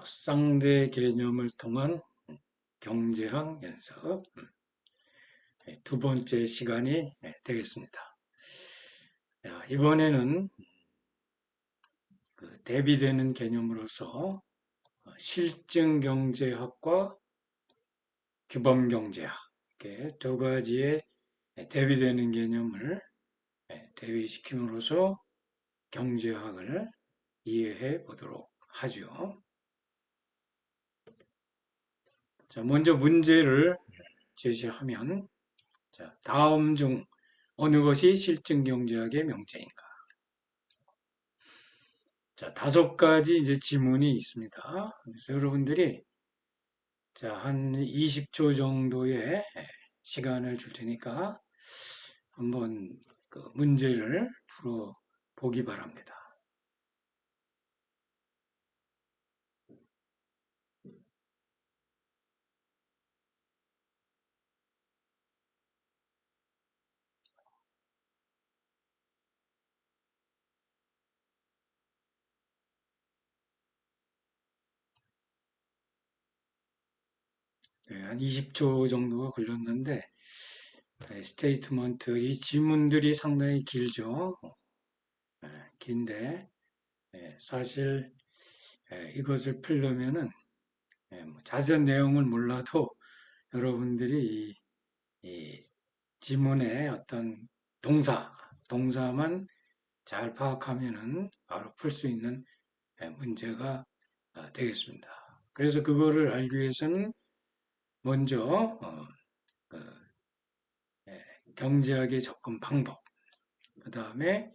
쌍대 개념을 통한 경제학 연습 두 번째 시간이 되겠습니다. 이번에는 대비되는 개념으로서 실증경제학과 규범경제학 이렇게 두 가지의 대비되는 개념을 대비시킴으로써 경제학을 이해해 보도록 하죠. 자, 먼저 문제를 제시하면 다음 중 어느 것이 실증경제학의 명제인가? 자, 다섯 가지 이제 지문이 있습니다. 그래서 여러분들이 한 20초 정도의 시간을 줄 테니까 한번 그 문제를 풀어 보기 바랍니다. 한 20초 정도가 걸렸는데 스테이트먼트 이 지문들이 상당히 길죠. 긴데 사실 이것을 풀려면은 뭐 자세한 내용을 몰라도 여러분들이 이 지문의 어떤 동사만 잘 파악하면은 바로 풀 수 있는 문제가 되겠습니다. 그래서 그거를 알기 위해서는 먼저 그, 경제학의 접근 방법, 그 다음에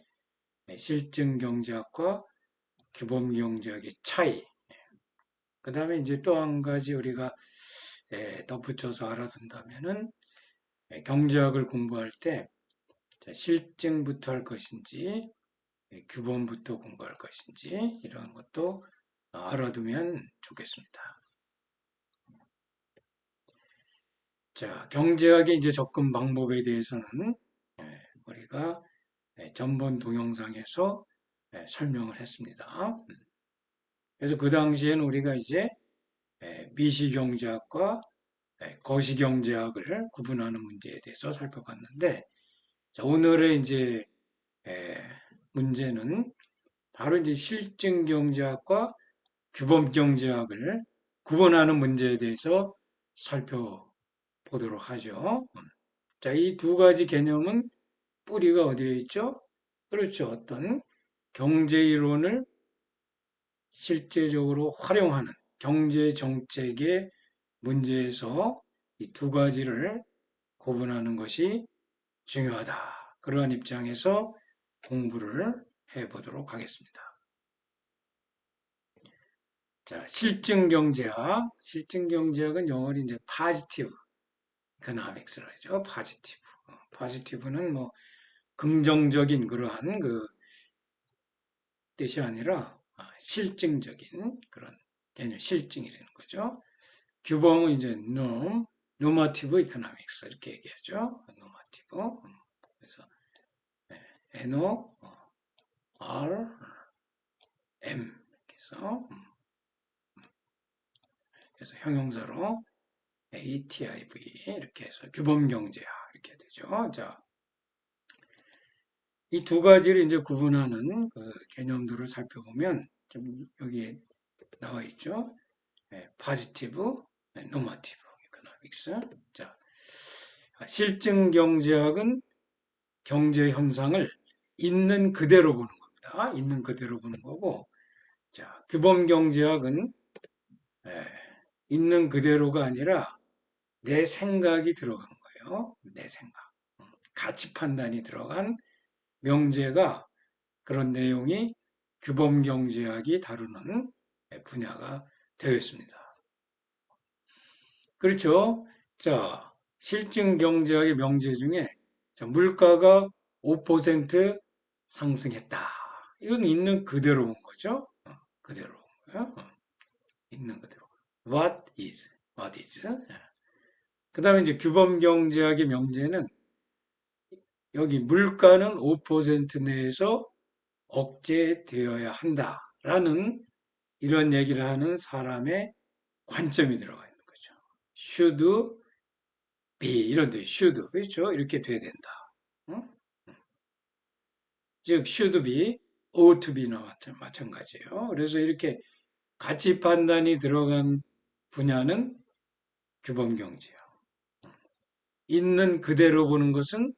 실증 경제학과 규범 경제학의 차이, 그 다음에 이제 또 한 가지 우리가 덧붙여서 알아둔다면은 경제학을 공부할 때 실증부터 할 것인지 규범부터 공부할 것인지 이러한 것도 알아두면 좋겠습니다. 자, 경제학의 이제 접근 방법에 대해서는 우리가 전번 동영상에서 설명을 했습니다. 그래서 그 당시에는 우리가 이제 미시경제학과 거시경제학을 구분하는 문제에 대해서 살펴봤는데, 자, 오늘의 이제 문제는 바로 이제 실증경제학과 규범경제학을 구분하는 문제에 대해서 살펴보도록 하죠. 자, 이 두 가지 개념은 뿌리가 어디에 있죠? 그렇죠. 어떤 경제 이론을 실제적으로 활용하는 경제 정책의 문제에서 이 두 가지를 구분하는 것이 중요하다. 그러한 입장에서 공부를 해보도록 하겠습니다. 자, 실증경제학은 영어로 이제 positive economics라 하죠. positive. positive는 뭐 긍정적인 그러한 그 뜻이 아니라 실증적인 그런 개념, 실증이라는 거죠. 규범은 이제 normative economics 이렇게 얘기하죠. normative. 그래서 NO, R, M 이렇게 해서 그래서 형용사로 ATIV 이렇게 해서 규범경제학 이렇게 되죠. 자, 이 두 가지를 이제 구분하는 그 개념들을 살펴보면 좀 여기에 나와 있죠. positive, normative economics. 자, 실증 경제학은 경제 현상을 있는 그대로 보는 겁니다. 있는 그대로 보는 거고, 자, 규범 경제학은 있는 그대로가 아니라 내 생각이 들어간 거예요. 내 생각. 가치 판단이 들어간 명제가 그런 내용이 규범 경제학이 다루는 분야가 되었습니다. 그렇죠? 자, 실증 경제학의 명제 중에 물가가 5% 상승했다. 이건 있는 그대로 온 거죠. 그대로 온 거예요. 있는 그대로. What is? What is? 그 다음에 이제 규범 경제학의 명제는 여기 물가는 5% 내에서 억제되어야 한다라는 이런 얘기를 하는 사람의 관점이 들어가 있는 거죠. should be 이런 데 should 그렇죠? 이렇게 돼야 된다. 어? 즉 should be, ought to be나 마찬가지예요. 그래서 이렇게 가치 판단이 들어간 분야는 규범 경제학. 있는 그대로 보는 것은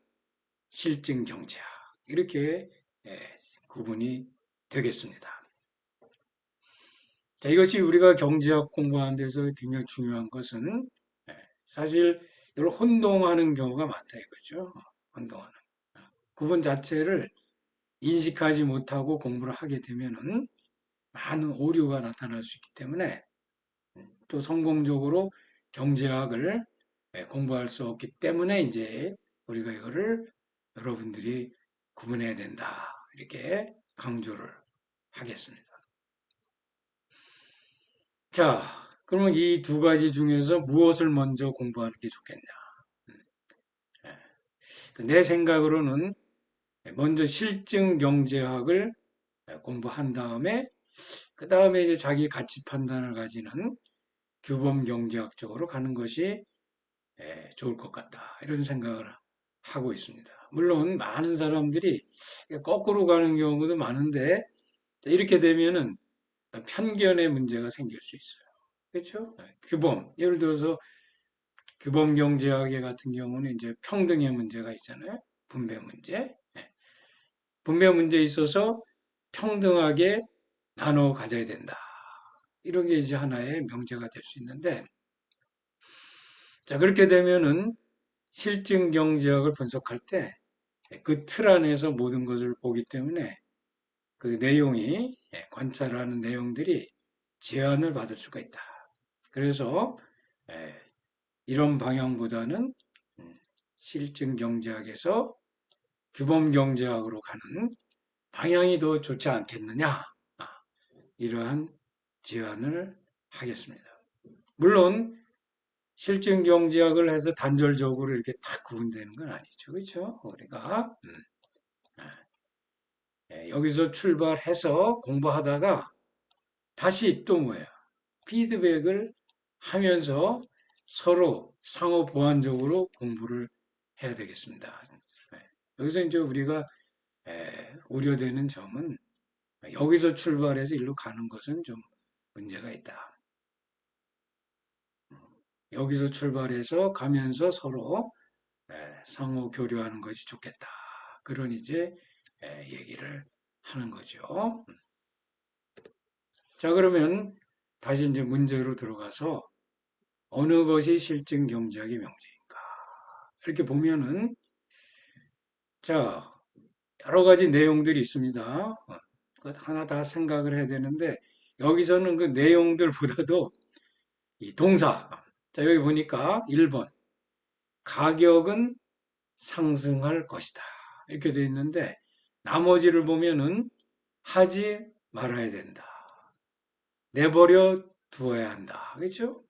실증 경제학. 이렇게 예, 구분이 되겠습니다. 자, 이것이 우리가 경제학 공부하는 데서 굉장히 중요한 것은 예, 사실 이걸 혼동하는 경우가 많다 이거죠. 혼동하는. 구분 자체를 인식하지 못하고 공부를 하게 되면은 많은 오류가 나타날 수 있기 때문에 또 성공적으로 경제학을 공부할 수 없기 때문에 이제 우리가 이거를 여러분들이 구분해야 된다. 이렇게 강조를 하겠습니다. 자, 그러면 이 두 가지 중에서 무엇을 먼저 공부하는 게 좋겠냐? 내 생각으로는 먼저 실증 경제학을 공부한 다음에 그 다음에 이제 자기 가치 판단을 가지는 규범 경제학 쪽으로 가는 것이 좋을 것 같다. 이런 생각을 하고 있습니다. 물론 많은 사람들이 거꾸로 가는 경우도 많은데 이렇게 되면은 편견의 문제가 생길 수 있어요. 그렇죠? 규범. 예를 들어서 규범 경제학 같은 경우는 이제 평등의 문제가 있잖아요. 분배 문제. 분배 문제에 있어서 평등하게 나눠 가져야 된다. 이런 게 이제 하나의 명제가 될 수 있는데 자, 그렇게 되면은 실증 경제학을 분석할 때 그 틀 안에서 모든 것을 보기 때문에 그 내용이 관찰하는 내용들이 제한을 받을 수가 있다. 그래서 이런 방향보다는 실증 경제학에서 규범 경제학으로 가는 방향이 더 좋지 않겠느냐. 이러한 제안을 하겠습니다. 물론 실증 경제학을 해서 단절적으로 이렇게 딱 구분되는 건 아니죠. 그렇죠? 우리가 여기서 출발해서 공부하다가 다시 또 뭐예요? 피드백을 하면서 서로 상호 보완적으로 공부를 해야 되겠습니다. 여기서 이제 우리가 우려되는 점은 여기서 출발해서 일로 가는 것은 좀 문제가 있다. 여기서 출발해서 가면서 서로 상호 교류하는 것이 좋겠다. 그런 이제 얘기를 하는 거죠. 자, 그러면 다시 이제 문제로 들어가서 어느 것이 실증 경제학의 명제인가? 이렇게 보면은 자, 여러 가지 내용들이 있습니다. 하나 다 생각을 해야 되는데 여기서는 그 내용들보다도 이 동사. 자, 여기 보니까 1번 가격은 상승할 것이다. 이렇게 되어 있는데 나머지를 보면은 하지 말아야 된다. 내버려 두어야 한다. 그렇죠?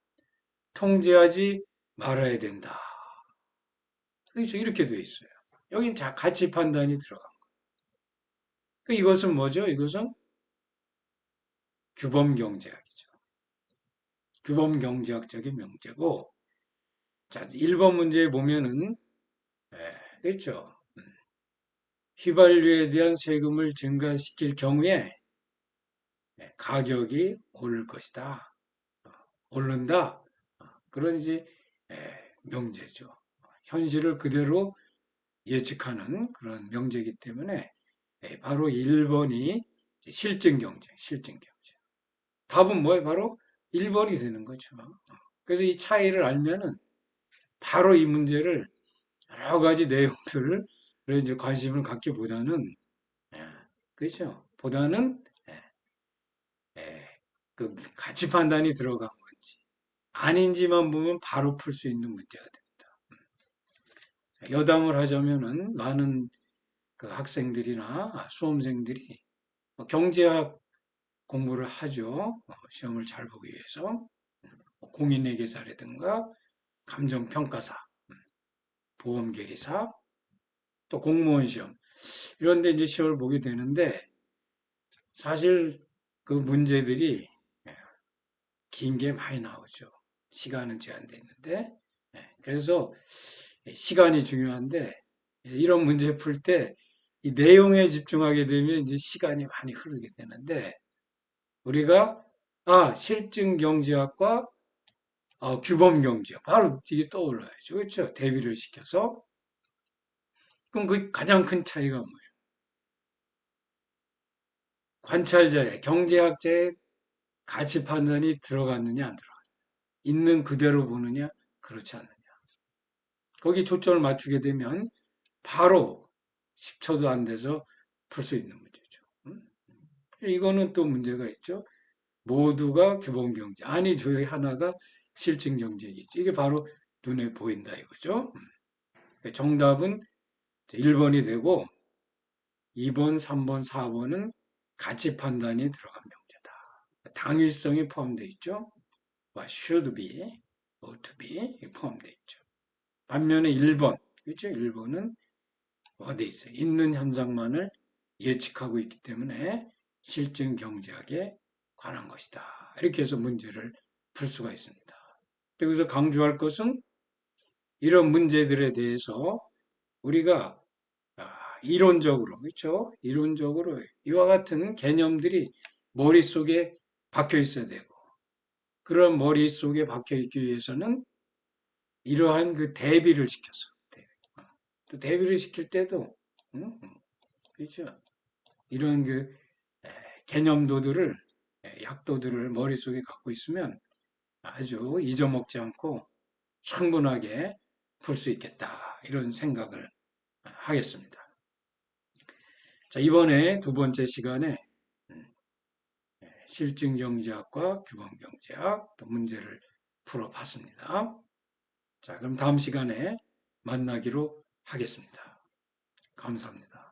통제하지 말아야 된다. 그렇죠? 이렇게 되어 있어요. 여긴 가치 판단이 들어간 거예요. 이것은 뭐죠? 이것은 규범 경제학이죠. 규범 경제학적인 명제고 자, 1번 문제에 보면은 그렇죠? 휘발유에 대한 세금을 증가시킬 경우에 가격이 오를 것이다. 오른다. 그런 이제 명제죠. 현실을 그대로 예측하는 그런 명제이기 때문에 바로 1번이 실증 경제, 실증 경제. 답은 뭐예요? 바로 1번이 되는 거죠. 그래서 이 차이를 알면은 바로 이 문제를 여러 가지 내용들을 이제 관심을 갖기보다는 그렇죠. 보다는 그 가치 판단이 들어간 건지 아닌지만 보면 바로 풀 수 있는 문제가 됩니다. 여담을 하자면은 많은 그 학생들이나 수험생들이 경제학 공부를 하죠. 시험을 잘 보기 위해서 공인회계사라든가 감정평가사, 보험계리사, 또 공무원 시험 이런 데 이제 시험을 보게 되는데 사실 그 문제들이 긴 게 많이 나오죠. 시간은 제한되어 있는데. 그래서 시간이 중요한데 이런 문제 풀 때 이 내용에 집중하게 되면 이제 시간이 많이 흐르게 되는데 우리가 실증 경제학과 규범 경제학 바로 이게 떠올라야죠. 그렇죠? 대비를 시켜서 그럼 그 가장 큰 차이가 뭐예요? 관찰자의 경제학자의 가치 판단이 들어갔느냐 안 들어갔느냐 있는 그대로 보느냐 그렇지 않느냐 거기 초점을 맞추게 되면 바로 10초도 안 돼서 풀 수 있는 문제죠. 이거는 또 문제가 있죠. 모두가 규범 경제. 아니, 저희 하나가 실증 경제이겠지. 이게 바로 눈에 보인다 이거죠. 정답은 1번이 되고 2번, 3번, 4번은 가치 판단이 들어간 명제다. 당위성이 포함되어 있죠. should be, ought to be 포함되어 있죠. 반면에 1번, 그렇죠? 1번은 어디 있어요? 있는 현상만을 예측하고 있기 때문에 실증 경제학에 관한 것이다. 이렇게 해서 문제를 풀 수가 있습니다. 여기서 강조할 것은 이런 문제들에 대해서 우리가 이론적으로, 그렇죠? 이론적으로 이와 같은 개념들이 머릿속에 박혀 있어야 되고 그런 머릿속에 박혀 있기 위해서는 이러한 그 대비를 시켜서 또 대비를 시킬 때도 그렇죠? 이런 그 개념도들을 약도들을 머릿속에 갖고 있으면 아주 잊어먹지 않고 충분하게 풀 수 있겠다. 이런 생각을 하겠습니다. 자, 이번에 두 번째 시간에 실증경제학과 규범경제학 또 문제를 풀어봤습니다. 자, 그럼 다음 시간에 만나기로 하겠습니다. 감사합니다.